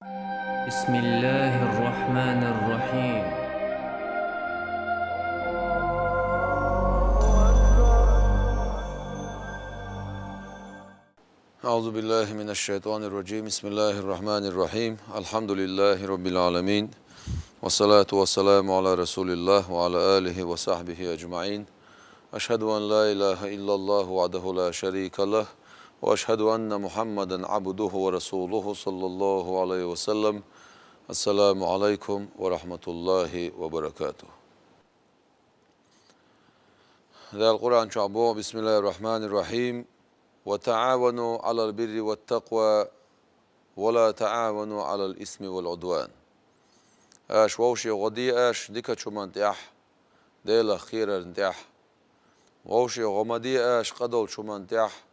بسم الله الرحمن الرحيم. أعوذ بالله من الشيطان الرجيم. بسم الله الرحمن الرحيم. الحمد لله رب العالمين، والصلاة والسلام على رسول الله وعلى آله وصحبه أجمعين. أشهد أن لا إله إلا الله وحده لا شريك له، وأشهد أن محمدا عبده ورسوله صلى الله عليه وسلم. السلام عليكم ورحمة الله وبركاته. ذا القرآن شعبه. بسم الله الرحمن الرحيم. وتعاونوا على البر والتقوى ولا تعاونوا على الإثم والعدوان. اش ووشي غدي اش ديكا شومان تياح ديلا خيرا تياح ووشي غمدي اش قدول شومان تياح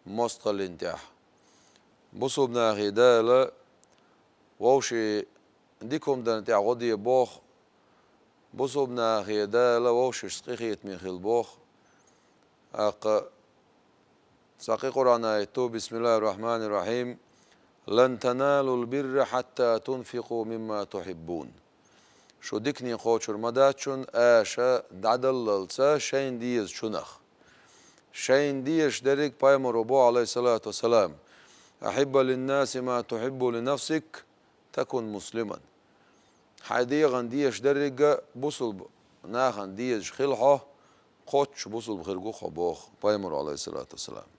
مستقل تياح بصوبنا غدالا ووشي ديكم دان تياح غدي بوخ بصوبنا غدالا ووشي سقيخيت ميخيل بوخ اق ساقي قرآن آيتو. بسم الله الرحمن الرحيم. لن تنالوا البر حتى تنفقوا مما تحبون. شو ديكني خوشر مداتشون آشا دعدللسا شين ديز شنخ شين ديش دريك بايمر ربو عليه الصلاة والسلام. أحب للناس ما تحب لنفسك تكن مسلما. حديغن ديش دريك بوصل ناخن ديش خلحه قوتش بوصل بخرقو خبوخ بايمر عليه الصلاة والسلام.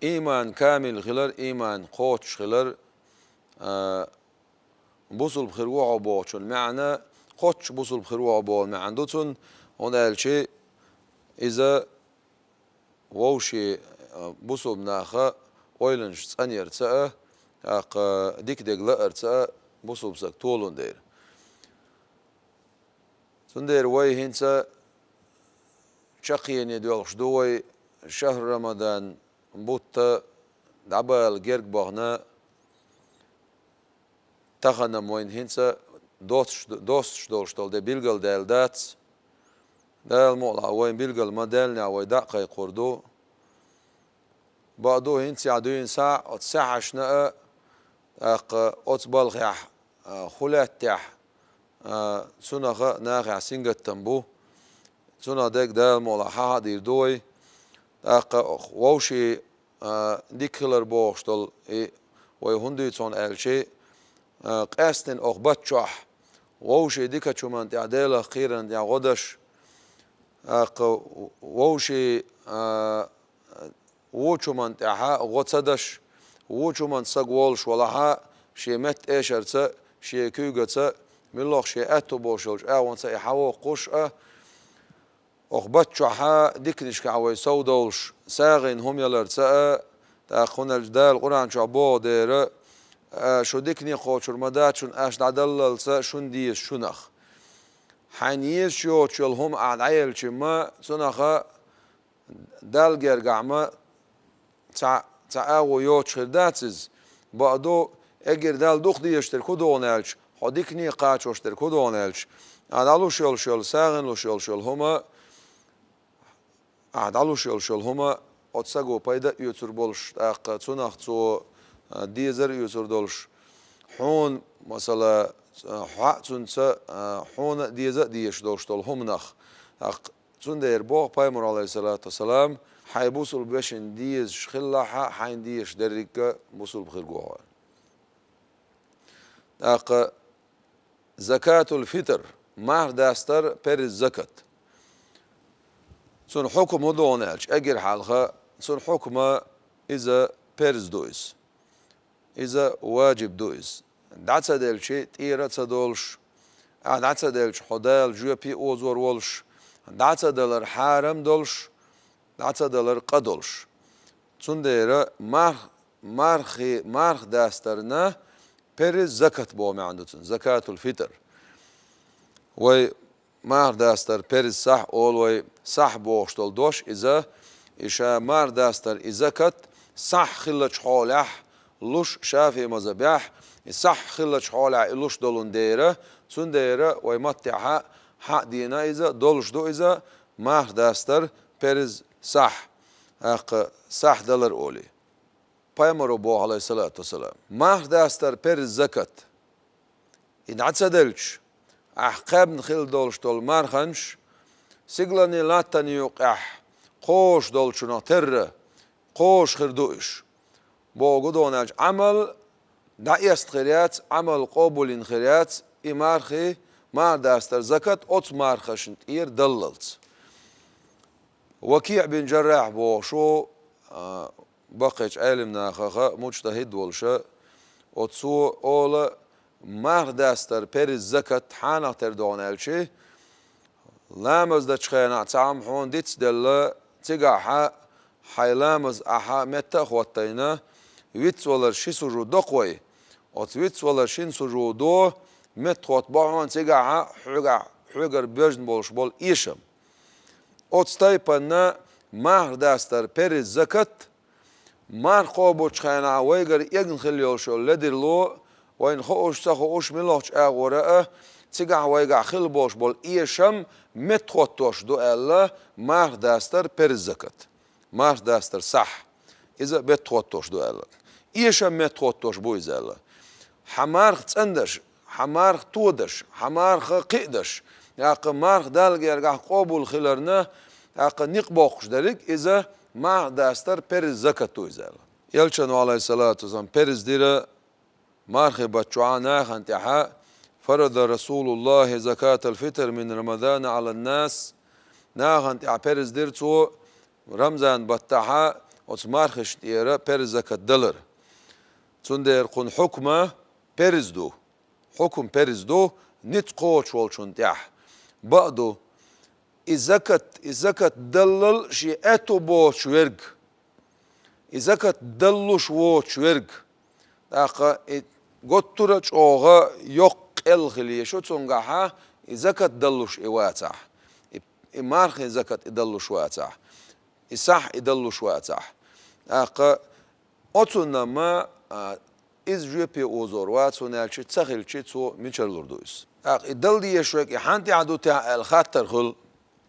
إيمان كامل خلر إيمان قوتش خلر بوصل بخروع عبوش المعنى قوتش بوصل بخروع عبوش المعنى دوتون هنا الشيء إذا ووشي بوصل بناخا ويلنش تسانير تساء ديك لأر تساء بوصل بساك طولون دير سندير وي هنسا شقيني دولش دوي شهر رمضان بوتا دعبال جيرك بغنا تخنا موين هنسا دوستش دولشتال دي بيلغل دال داتس دال مولا وين بيلغل ما دالنا وي داقاي قردو بعدو هنسي عدوين ساعة ساعة شناء أتبال خيح خلات تيح سنة ناخع سنجة تنبو سنة ديك دال مولا حاها دير دوي ووشي ديكلر بوشتل وي هنديتون الشي قاستن أخبتشح ووشي ديكا شومان تعديلا خيرا يا غدش ووشي ووشومان تعها غتصدش ووشومان سقولش ولها شي مت إيشرتا شي كوغتا ملوخ شي أتو بوشلش أوانسا يحاو قوش أخبتشحا ديكنش كعوي سودولش ساغين هم يلرتا تأخونا الجدال قرآن شعبو دير شو ديكني خوشر مداتشون اش دعدللسا شون ديس شنخ حانيس شو تشل هم عاد عيل شما سنخا دالجر قعما تعاو يوتشر داتز بعدو اجر دال دوخ ديشتر كودونالش حديكني قاچوشتر كودونالش عدالو شل ساغن لو شل هما عدالو شل هما отсаго пайда يوتر بولش اق تسنخ تو ديزر يوتر دولش حون مثلا حاتونسا حون ديزا ديش دولش دول هم نخ اق تسندير بوغ بايمر عليه الصلاة والسلام حيبوصل بشن ديز شخلها حين ديش دريك بوصل بخير جوه اق زكاة الفطر مهر داستر بير الزكاة سن حكم دونالش اجر حالها سن حكم اذا بيرز دويس إذا واجب دويس دعسا ديل شيء تيرا تدولش دعسا ديل حدال جوا بي أوزور ولش دعسا ديلر حارم دولش دعسا ديلر قدولش تنديرا مارخ داسترنا بيرز زكاة بومي عندتن زكاة الفطر وي مار داستر بيرز صح أول وي صح بوشتل دوش إذا إشا مار داستر إزكت صح خلج حولح لوش شافي مذبح صح خلج حولع لوش دولون ديره سنديره ويمتعها حق دينا إذا دولش دو إذا مار داستر بيرز صح صح دلر أولي Peygamber bu aleyhissalatu vesselam. Mah dastar per zakat. In atsadelch. Ahqab nkhil dolshtol marhanch. Siglani latani yuqah. Qosh dolchuna terra. Qosh khirduish. Bogu donaj amal da'yast khiriyat, amal qabulin khiriyat, imarhi ma dastar zakat ot markhashint ir dallalt. وكيع بن جراح بو شو بقيت علمنا خا مجتهد والشا وتسو أول مار داستر بيرز زكاة حانا تردون الشي لامز دا تشخينا تعام حون ديتس دل تيجا حيلامز أحا متى خواتينا ويتس ولا شي سجو دقوي وتويتس ولا شين سجو دو مت خوات باهون تيجا حجر بيجن بولش بول إيشم Отстайпана мар дастар перез закат мар қобоч хана вайгар ягн хилиол шо ледирло вайн хош сахо ош милоч агора тига вайга хил бош бол иешам метхотош до алла мар дастар перез закат мар дастар сах иза бетхотош до алла иешам метхотош буйзала хамар цандаш хамар тудаш хамар қидаш ياق مارخ دالجر قا قبول خلرنا ياق نقبوخش دارك إذا ما داستر برز زكاتو إزال يلشن عليه الصلاة والسلام برز ديرا مارخ بتشوانا خنتها فرض رسول الله زكاة الفطر من رمضان على الناس ناخن تع برز ديرتو رمضان بتها وت مارخش ديرا برز زكاة دلر تندر قن حكمه برز دو حكم برز دو نتقوش والشون تح بعدو إذا كت دلل شيء أتوبو شورج إذا كت دلوش وو شورج أقا قطرة أوغا يقل خليه شو تونجها إذا كت دلوش إواتح إمارخ إذا كت دلوش واتح إصح دلوش واتح أقا أتونا ما إز جيبي أوزور واتونا شيء تسخيل شيء تو ميشلور دويس الدل دي شوك حانتي عدو تاع الخاطر خل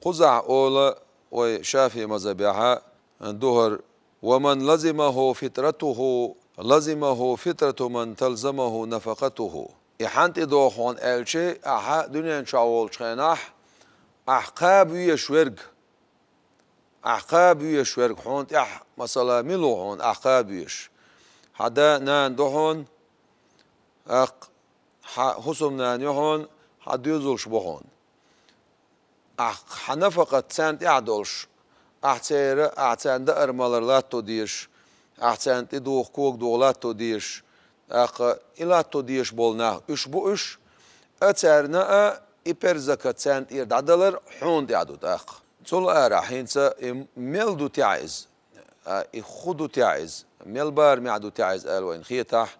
قزع أولا وشافي مذبحها الدهر ومن لزمه فطرة من تلزمه نفقته حانتي دوخون الشي أحا دنيا شاول شخناح أحقاب يشورج حانتي أح مثلا ملوهون أحقاب يش حدا نان دوهون حسم نانيهون حديزولش بهون حنفقة سنت اعدولش اعتان دا ارمالرلاتو ديش اعتان تدوخ كوك دولاتو ديش إلاتو ديش بولنا اش بو اش اتارنا إبرزكة سنت إردادلر حون ديادو داق تول ارا حينسا ميلدو تعيز خدو تعيز ميلبار معدو تعيز الوين خيتاح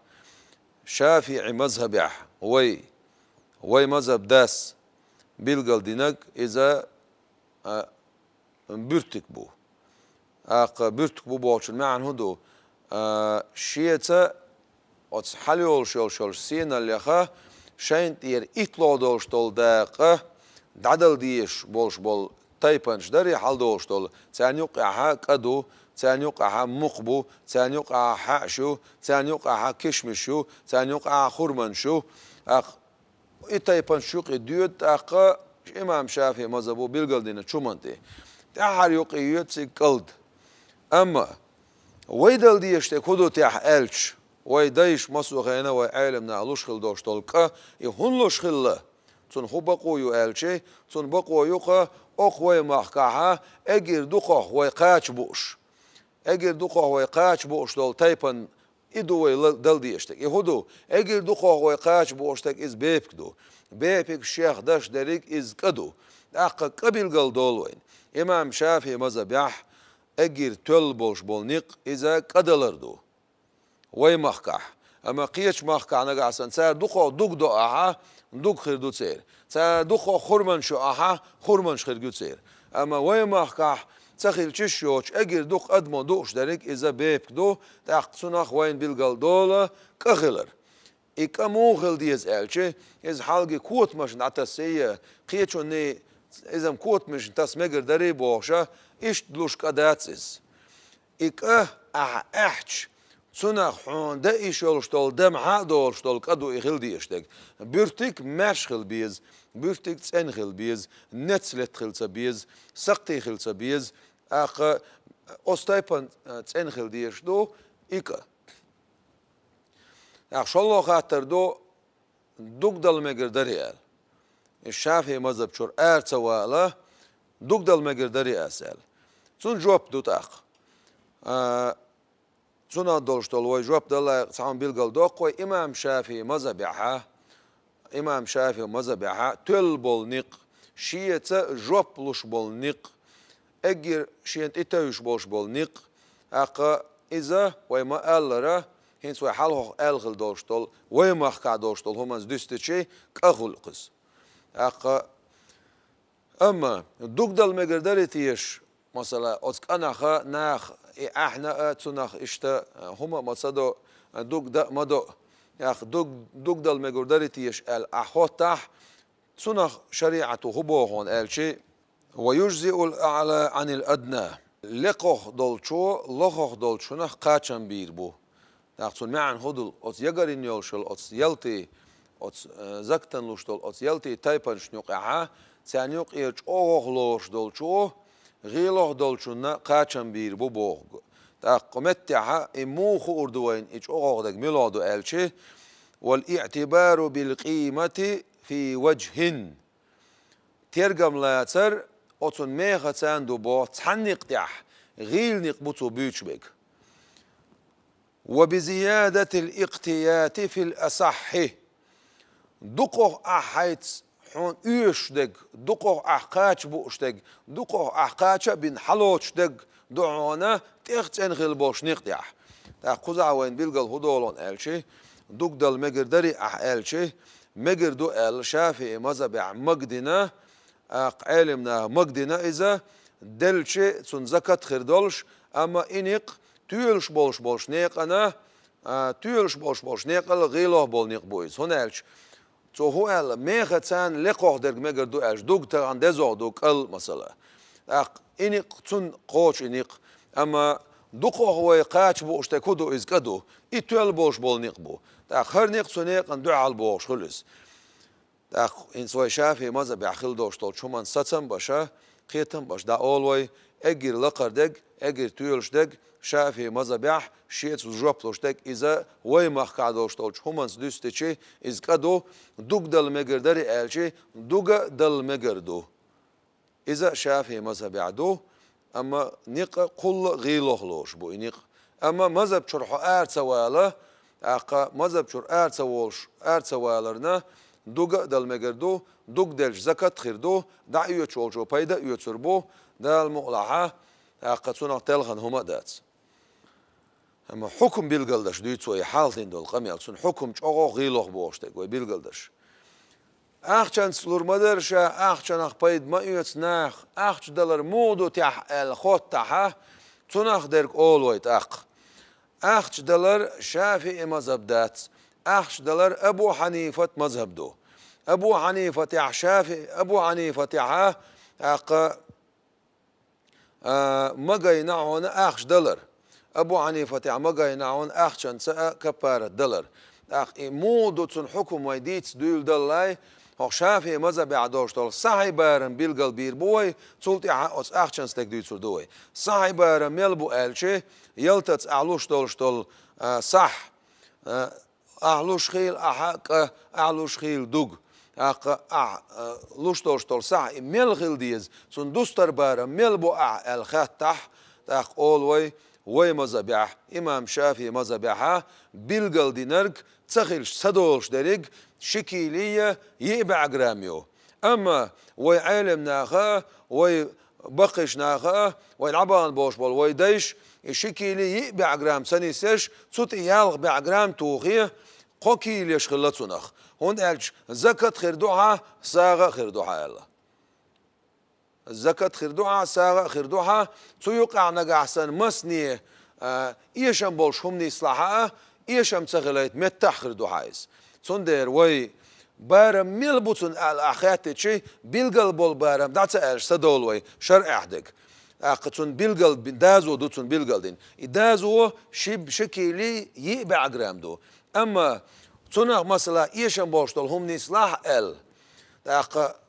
شافعي مذهب وي مذهب داس بيلقل دينك إذا بيرتك بو بيرتك بو بوشن معن هدو شيئتا حاليول شول سينا اللي شاين تير إطلو دولش دول داقة دادل ديش بولش بول تايبانش داري حال دولش دول تان يقعها كدو تان يقعها مقبو تان يقعها حاشو تان يقعها كشمشو تان يقعها خرمنشو إتايبان شوق ديوت إمام شافعي مذهبو بيلقل دينا شومنتي تحر يقيوت سيقلد أما ويدل ديشتك هدو تح ألش ويدايش مسوخينا وعالمنا ألوش خل دوش تلقى يهنلوش خل تون خبقو يو ألشي تون بقو يقى أخوي محكاها أجر دقه ويقاش بوش دول تايبان إدو دل ديشتك يهودو أجر دقه ويقاش بوشتك إز بيبكدو بيبك شيخ داش داريك إز كدو قبل قل دولوين إمام شافعي مذهبيح أجر تل بوش بولنيق إذا قدلردو وي محكح أما قيش محكح نقعسن سار دقه دو أها دوك خير دو تسير سار دقه خرمن شو أها خرمنش خير دو تسير أما وي محكح تخيل تشيوش أجر دوق أدمو دوش داريك إذا بيبكدو تاقصناخ وين بالقل دولة كخلر إكاموخل ديز ألشي إز حالجي كوت مش نعتسية قيتشو ني إذا كوت مش تسمجر داري بوشة إيش دلوش كداتسيز إك أحش صنع حون ده إيش يولشتول دم حاد يولشتول كدو إخل ديشتك بيرتك مشخل بيز بيرتك تنخل بيز نتسلت خلص بيز سقتي خلص بيز أخ أستيبن تنخل ديش دو إيكا أخ شلو خاطر دو دوغدل مقدريال الشافعي مذهب شور سواله دوغدل مقدري أسأل سون جواب دوت أخ سونا دولشتول وي جواب دل سام بيلقل دوق وي إمام شافعي مذهبها إمام شافعي مذهبها تل بول نق شيء جواب لوش بول نق أجر شيء إتاوش بول نق أق إذا وي ما ألره هنس وي حاله ألغل دولشتول وي ما خا دولشتول همز دستشي كأخل قص أق أما دوغدل مقدري تيش مثلا أتك أنا خا ناخ إحنا تناخ إشتا هما مصدو دوغدا مدو ياخ دوغدل مقدري تيش الأحوتح تناخ شريعته هبوهون الشيء ويجزئ الأعلى عن الأدنى لقوخ دولشو لقوخ دولشو نخ قاچن بيربو تاخسون معن هدل أتس يقرين يولشل أتس يلتي أتس زكتن لوشتل أتس يلتي تايبن شنوقعها سانيوق إيرج أوغ لوش دولشو غيلوغ دولشونا قاچن بير بوغ تاقمتها إموخ أردوين إيج أوغ دك ميلادو ألشي والاعتبار بالقيمة في وجه ترجم لا تر أتون ميخا تاندو بو تحنق تح غيل نقبطو بيوشبك وبزيادة الاقتيات في الأصح دقوغ أحيت حون يشدق دقوغ أحقاش بوشدق دقوغ أحقاش بن حلوشدق دعونا تختن غلبوش نقدح تاقوزا وين بيلقل هدولون ألشي دوغدل مقدري ألشي مقردو الشافعي مذهب مقدنا علمنا مقدنا إذا دلشي تون زكاة خردولش أما إنق تيولش بولش نيقنا تيولش بولش نيقل غيلوه بول نيق بويز هنالش تو هو ال ميختان لقوه درج مقردو ألش دوغ تغان دزو دوغ ال مثلا إنق تون قوش إنق أما دقوه هو يقاش بوش تكودو إز كدو إتوال بوش بول نيق بو خر نيق سنيق أن دعال بوش خلص إن سوي شافي ماذا بيعخل دوش طول شو من ستم باشا قيتم باش دا أولوي أجر لقر دق أجر تيولش دق شافي ماذا بيع شيت وجوبلوش دق إذا وي مخ دوش طول شو من سدستشي إز كدو دوغ دل مقدري ألشي دوغ دل مقردو إذا شافي ماذا بيعدو أما نيق كل غيلوخلوش بو نيق أما مذهب شرحو سواله أقا مذهب شر سوالرنا دوغ دل مقردو دوغ دلش زكاة خيردو دا يوچولشو بايدا يوچربو دا المقلعة أقا تسونا تلغن هما دات أما حكم بيلقلدش دويتسوي حالتين دول قميل سون حكم چوغو غيلوخ بوشتك وي بيلقلدش أخشان سلور مدرشة أخشان أخبايد ما يوتناخ أخش دلر مودو تح الخوت تحا تناخ درك أولويت أخش دلر شافعي مذهب دات أخش دلر أبو حنيفة مذهب دو أبو حنيفة تح شافعي أبو حنيفة تح مقاينعون أخش دلر أبو حنيفة تح مقاينعون أخشان سأ كبارة دلر مودو تن حكم ويديت دول دلاي هو شافعي مذهب عدوش طول صحي بارم بيلقل بير بوي تولتي أس أخشن ستك دوي دوي صحي بارم يلبو ألشي يلتت أعلوش طول صح أعلوش خيل أحق أعلوش خيل دوغ لوش طول صح ميل خيل ديز سن دوستر بارم ميلبو الخاتح تاق أولوي وي مذهب إمام شافعي مذهب بيلقل دينرك تخيلش سدولش دريق شكيلية يبع جراميو أما وي عالم ناخا وي بقش ناخا وي العبان بوش بول وي ديش شكيلي يبع جرام سنيسش صوت يالغ بع جرام توخيه قوكيل يشخلتو نخ هون قالش زكاة خردوها ساغة خردوها يلا الزكاة خردوها ساغة خردوها تو يقع نقع حسن مسنية إيشم بولش هم نيصلحها إيشم تغليت متح خردوها يس صندر وي بارم ميلبوتن الأخيات شيء بيلقل بول بارم دعت أرش سدول وي شرع أحدك أقتون بيلقل دازو دوتون بيلقلدين دازو شب شكلي يبع جرام دو أما تنا مثلا إيشان بوشتل هم نسلاح أق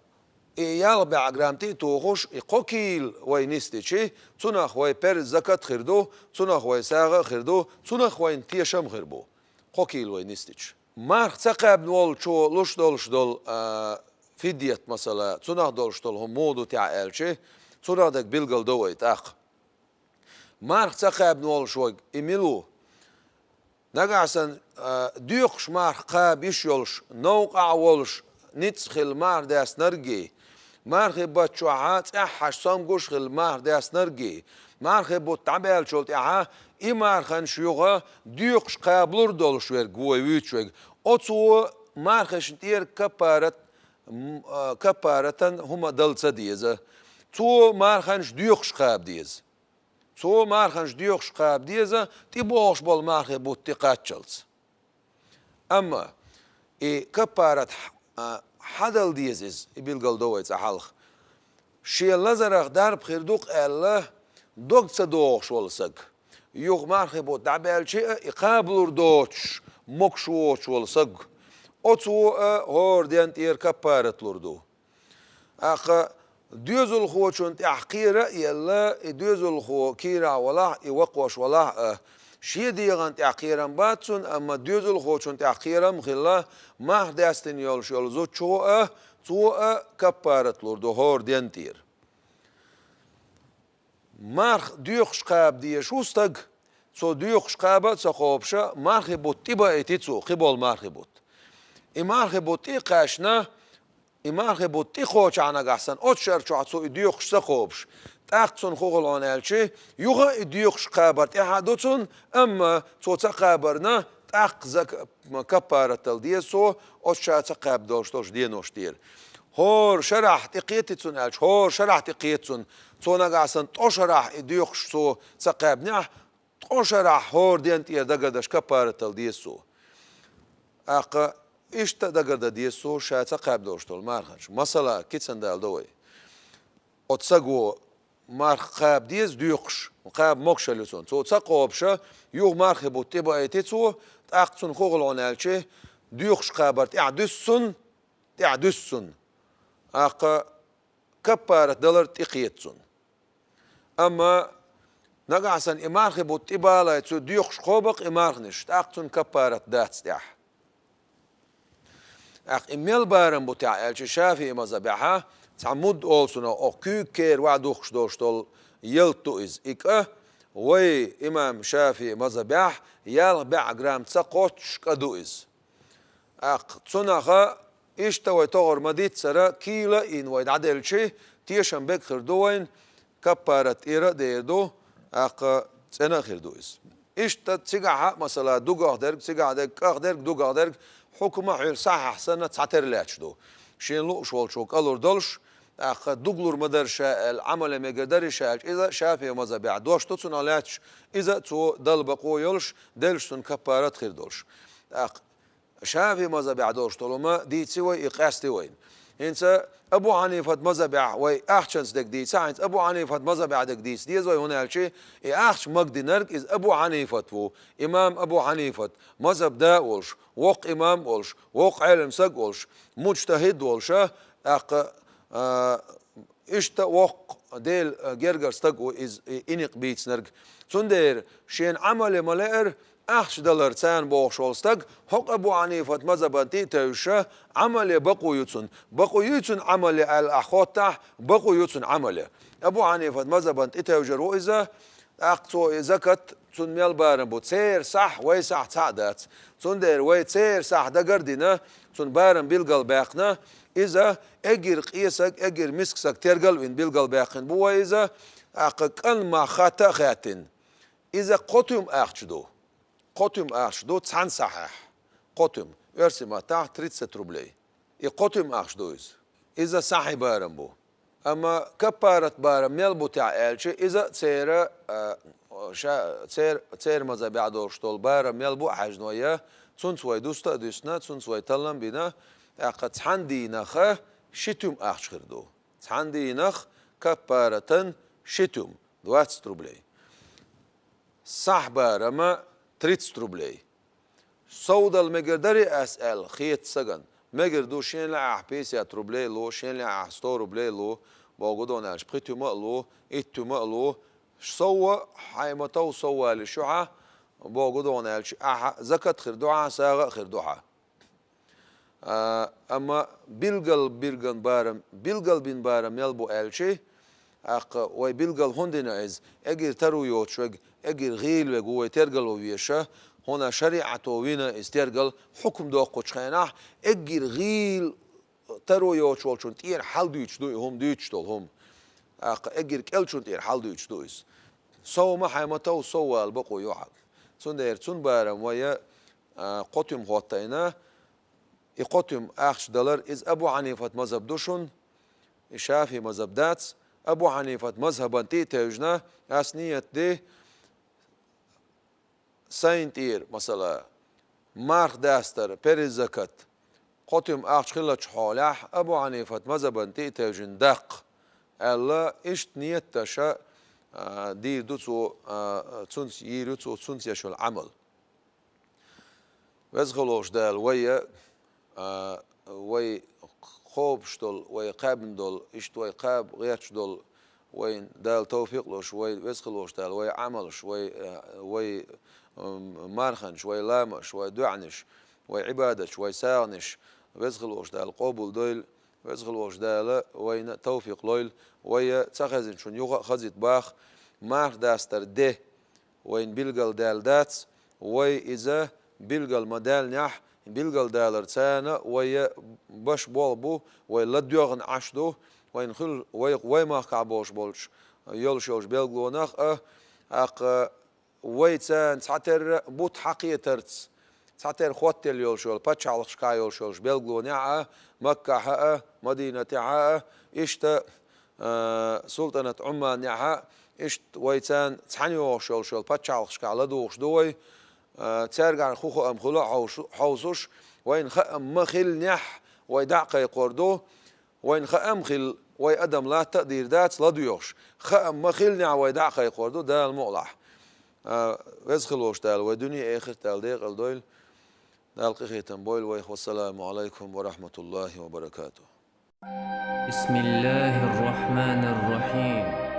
يال بعجرامتي توخش يقوكيل وينستشي تنا خوي بير زكاة خردو تنا خوي ساغة خردو تنا خوي انتيشام خربو قوكيل وينستش مارخ تقاب نول شو لوش دول فيديت مثلا تنا دولش دول هم مودو تاع الشي تنا دك بيلقل دويت أق مارخ تقاب نول شو إميلو نقعسن ديوخش مارخ قاب يشولش نوقع ولش نتسخل مار داس نرجي مارخ بتشوعات احش صامقوش خل مار داس نرجي مارخ بتعبال شولت اها اي مارخن شيوغا ديوخش قابلور دولش وير جوي ويتشوغ اوتسو مارخش تير كبارتن هما دلتا ديزا تو مارخنش ديوخش قاب ديز تو مارخنش ديوخش قاب ديزا تيبوش بول مارخ بوتقاتشلز اما اي كبارت حدل ديزز يبيلقل دويت حلخ شي لزرق دارب خيردوق الله دوق صدوق شولسك يوغ مارخي بو دعبال شيء يقابلور دوتش مكشوش شولسك اوتو هور ديانت اير كبارت لوردو اخ ديوزل خو چون تحقيره يلا ديوزل خو كيرا ولا يوقوش ولا شي ديغان تحقيران باتسون اما ديوزل خو چون تحقيرم خلا ما داستن يول شولزو تو كبارت لوردو هور دينتير مارخ ديوخش قاب دي شوستق سو ديوخش قابت سخوبشا مارخ بوتي بايتيتسو خبول مارخ بوت مارخ بوتي قاشنا مارخ بوتي خوش عنا قحسن اوتشر چوعتسو ديوخش سخوبش تاقتون خوغل آنالچه يوغا ديوخش قابرت احادوتون اما تو تقابرنا تاق زك كبارتل ديسو اوتشا تقاب دوش دي نوشتير هور شرح تقيتتون الچ هور شرح تقيتتون تو نقاسن توشرح ديوخش تو تقابنح توشرح هور دينتي دقدش كبارتل ديسو اق اشتا دقد ديسو شا تقاب دوشتول مارخنش مثلا كيتسن دال دوي اوتساغو مارخ قاب ديز ديوخش قاب موكشلوتون تو تقوبشا يوغ مارخ بوتي بايتيتسو تاقتون خوغل آنالچه ديوخش قابرت اعدسن اق كبارت دلر تقيتسن اما نقعسن امارخ بوتي بالا تو ديوخش خوبق امارخنش تاقتون كبارت داتستح اق اميل بارن بوتاع الچه شافي مذبحها تعمد اولسون او كير وعدوخش دوشتول يلتو از اك وي امام شافي مذبح يال بع جرام تسقوتش كدو از اق تسنخا اشتوي تغر مديت سرا كيلا ان ويد عدلشي تيشن بك خردوين كبارت ايرا ديردو اق تسنا خردو از اشتا تسيقع مثلا دوغ درك تسيقع درك درك دوغ درك حكومة حيل صح احسن تعتر لاتش دو شين لو شوال شوك الور دولش اخ دوغلور مدرش العمل ما قدرش اذا شافي مذبح دوش توتن لاتش اذا تو دل بقو يلش دلشتن كبارات خير دولش اخ شافي مذبح دوش طالما دي تسوي اقاستي وين انت ابو حنيفه مذبح وي احشنس دك دي ساينس ابو حنيفه مذبح دك دي دي زي هنا شيء احش مقدنرك از ابو حنيفه و امام ابو حنيفه مذهب دا ولش وق امام ولش وق علم سق ولش مجتهد ولش اق اشتا وق ديل جرجر ستق از انق بيتسنرك تندير شين عمل ملائر احش دلر تان بوخشولستق حق ابو حنيفه مذهب تيتوشه عمل بقويتون عمل الاخوات تاع بقويتون عمل ابو حنيفه مذهب تيتوجر اذا اقتو زكت تون ميل بارن بو تسير صح وي صح تعدات تندير وي تسير صح دقردنا تون بارن بالقلب باقنا اذا اجر قيسك اجر مسكسك ترقل وين بالقلب باقن بو اذا اقل ما خطا خاتن اذا قطم اخشدو تسعن صحيح قطم ارسم تاع 30 روبلي قطم اخشدوز اذا صحي بارن بو اما كبارت بارن ميل تاع الشي اذا تسير مذبح دوشتول بارن ميل بو حجنويه تون سوي دوستا دوسنا تون سوي تلم بنا اقد تحندي نخ شتم اخشردو تحندي نخ كبارتن شتم 20 рублей. صح بارما 30 рублей. صود المقدري أسأل خيط سجن مقدر شين لا 50 ربلي لو شين لا 100 ربلي لو بوجودون اش بخيتو مقلو اتو مقلو سوا حيمتو سوا للشعة بوجودون اش زكت خير دعاء ساغ خير دعاء اما بيلقل بين بارم يلبو الشي اق وي بيلقل هندنا از اجر ترو يوتشوج اجر غيل وجو ترجل ويشه هنا شريعة وينا استرجل حكم دو قشخانه اجر غيل ترو يوتشول شون تير حال دويتش دو هم دويتش دول هم اجر كل شون تير حال دويتش دويس سو ما حيمتو سو البقو يوحد سون دير سون بارم ويا قطم غوتينا يقطم اخش دولار از ابو حنيفة مذهب دوشون شافي مذهب داتس ابو حنيفة مذهبا تي تيجنا اسنية دي ساين تير مثلا مارخ داستر بيريز زكت قطم اخش خلتش حالح ابو حنيفة مذهبا تي تيجن دق الله اشت نيت تشا دي دوتسو تونس يروتسو تونس يشو العمل وزغلوش دال ويا وي خوب شتول وي قابن دول اشت وي قاب غير شتول وين دال توفيق لوش وي وزغلوش دال وي عملش وي مارخنش وي لامش وي دعنش وي عبادش وي ساغنش وزغلوش دال قبول دويل وزغلوش دال وين توفيق لويل وي تخزن شون يوغا خزيت باخ مارخ داستر ده وين بيلقل دال داتس وي إذا بيلقل مدال نح بيلقل دال رتانا وي باش بولبو وي لديوغن عشدو وين خل وي ما كعبوش بولش يولشوش بيلقلوناخ اق وي تان تعتر بوت حقية ترتس تعتر خوتل يولشول باتشالش كا يولشوش بيلقلوناع مكة حقه مدينة حقه اشتا سلطنة عمان نعها اشت ويتان تحنيو شول شول باتشالش كا لدوش دوي ترجع خوخو ام خلو حوزوش وين خام مخل نح ويدعق يقردو وين خام خل وي ادم لا تقدير دات لدويوش خام مخل نح ويدعق يقردو ده المولح وزخلوش دال ودنيا اخر تال ديق الدويل دال قيختم بويل والسلام عليكم ورحمة الله وبركاته. بسم الله الرحمن الرحيم.